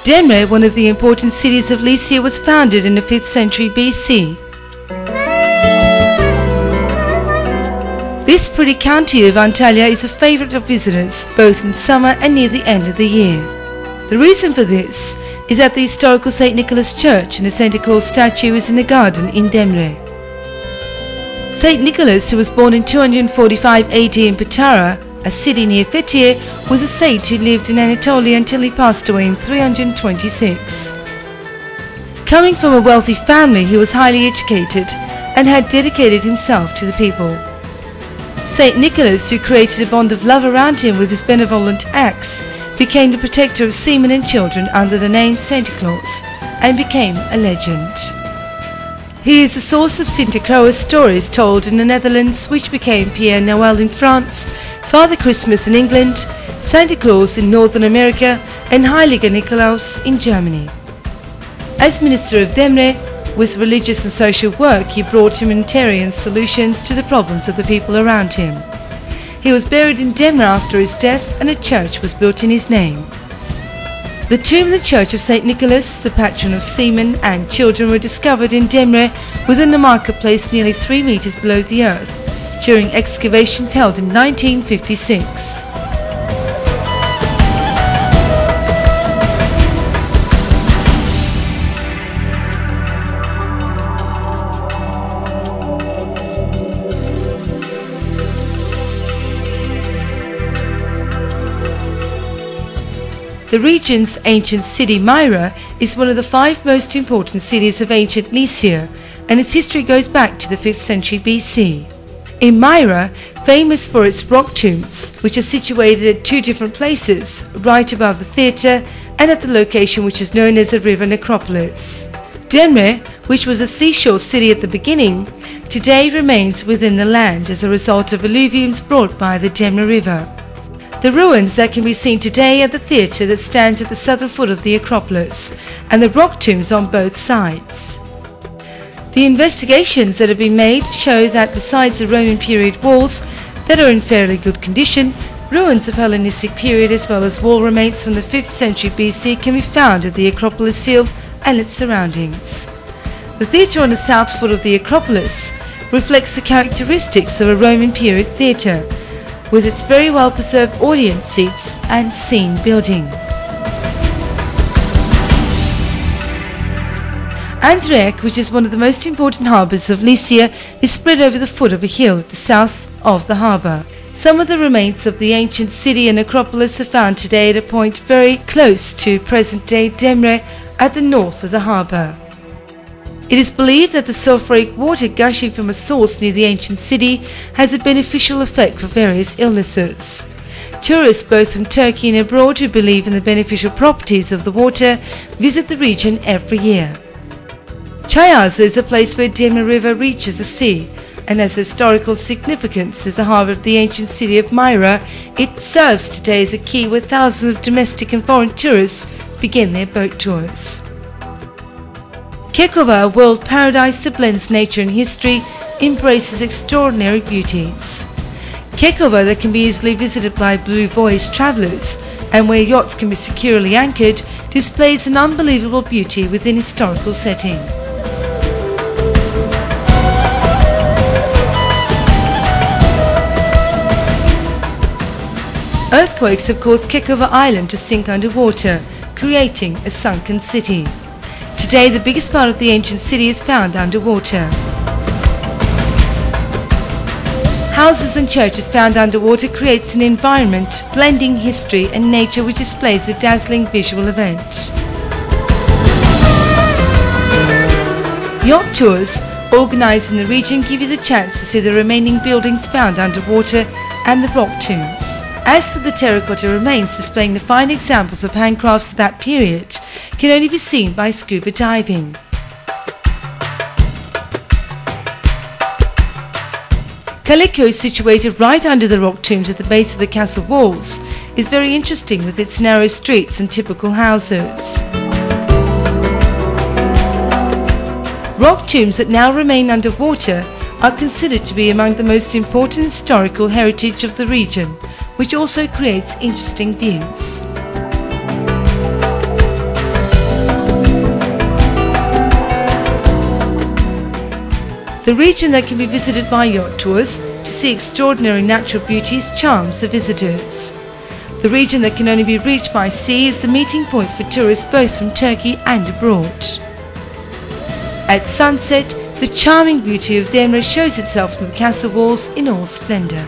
Demre, one of the important cities of Lycia, was founded in the 5th century BC. This pretty county of Antalya is a favourite of visitors, both in summer and near the end of the year. The reason for this is that the historical St. Nicholas Church and the Santa Claus statue is in a garden in Demre. St. Nicholas, who was born in 245 AD in Patara, a city near Fethiye, was a saint who lived in Anatolia until he passed away in 326. Coming from a wealthy family, he was highly educated and had dedicated himself to the people. St. Nicholas, who created a bond of love around him with his benevolent acts, became the protector of seamen and children under the name Santa Claus and became a legend. He is the source of Sinterklaas stories told in the Netherlands, which became Pierre Noël in France, Father Christmas in England, Santa Claus in Northern America, and Heiliger Nikolaus in Germany. As Minister of Demre, with religious and social work, he brought humanitarian solutions to the problems of the people around him. He was buried in Demre after his death, and a church was built in his name. The tomb and the church of St. Nicholas, the patron of seamen and children, were discovered in Demre within the marketplace nearly 3 meters below the earth during excavations held in 1956. The region's ancient city, Myra, is one of the 5 most important cities of ancient Lycia, and its history goes back to the 5th century BC. In Myra, famous for its rock tombs, which are situated at 2 different places, right above the theatre and at the location which is known as the river necropolis. Demre, which was a seashore city at the beginning, today remains within the land as a result of alluviums brought by the Demre River. The ruins that can be seen today are the theatre that stands at the southern foot of the Acropolis and the rock tombs on both sides. The investigations that have been made show that besides the Roman period walls that are in fairly good condition, ruins of Hellenistic period as well as wall remains from the 5th century BC can be found at the Acropolis Hill and its surroundings. The theatre on the south foot of the Acropolis reflects the characteristics of a Roman period theatre, with its very well preserved audience seats and scene building. Andreac, which is one of the most important harbours of Lycia, is spread over the foot of a hill at the south of the harbour. Some of the remains of the ancient city and necropolis are found today at a point very close to present-day Demre at the north of the harbour. It is believed that the sulphuric water gushing from a source near the ancient city has a beneficial effect for various illnesses. Tourists both from Turkey and abroad who believe in the beneficial properties of the water visit the region every year. Chayaza is a place where Demre River reaches the sea and has historical significance as the harbour of the ancient city of Myra. It serves today as a quay where thousands of domestic and foreign tourists begin their boat tours. Kekova, a world paradise that blends nature and history, embraces extraordinary beauties. Kekova, that can be easily visited by blue voyage travellers and where yachts can be securely anchored, displays an unbelievable beauty within historical setting. Earthquakes have caused Kekova Island to sink underwater, creating a sunken city. Today, the biggest part of the ancient city is found underwater. Houses and churches found underwater creates an environment blending history and nature which displays a dazzling visual event. Yacht tours organised in the region give you the chance to see the remaining buildings found underwater and the rock tombs. As for the terracotta remains displaying the fine examples of handcrafts of that period, can only be seen by scuba diving. Kaliko, situated right under the rock tombs at the base of the castle walls, is very interesting with its narrow streets and typical houses. Rock tombs that now remain underwater are considered to be among the most important historical heritage of the region, which also creates interesting views. The region that can be visited by yacht tours to see extraordinary natural beauties charms the visitors. The region that can only be reached by sea is the meeting point for tourists both from Turkey and abroad. At sunset, the charming beauty of Demre shows itself from the castle walls in all splendour.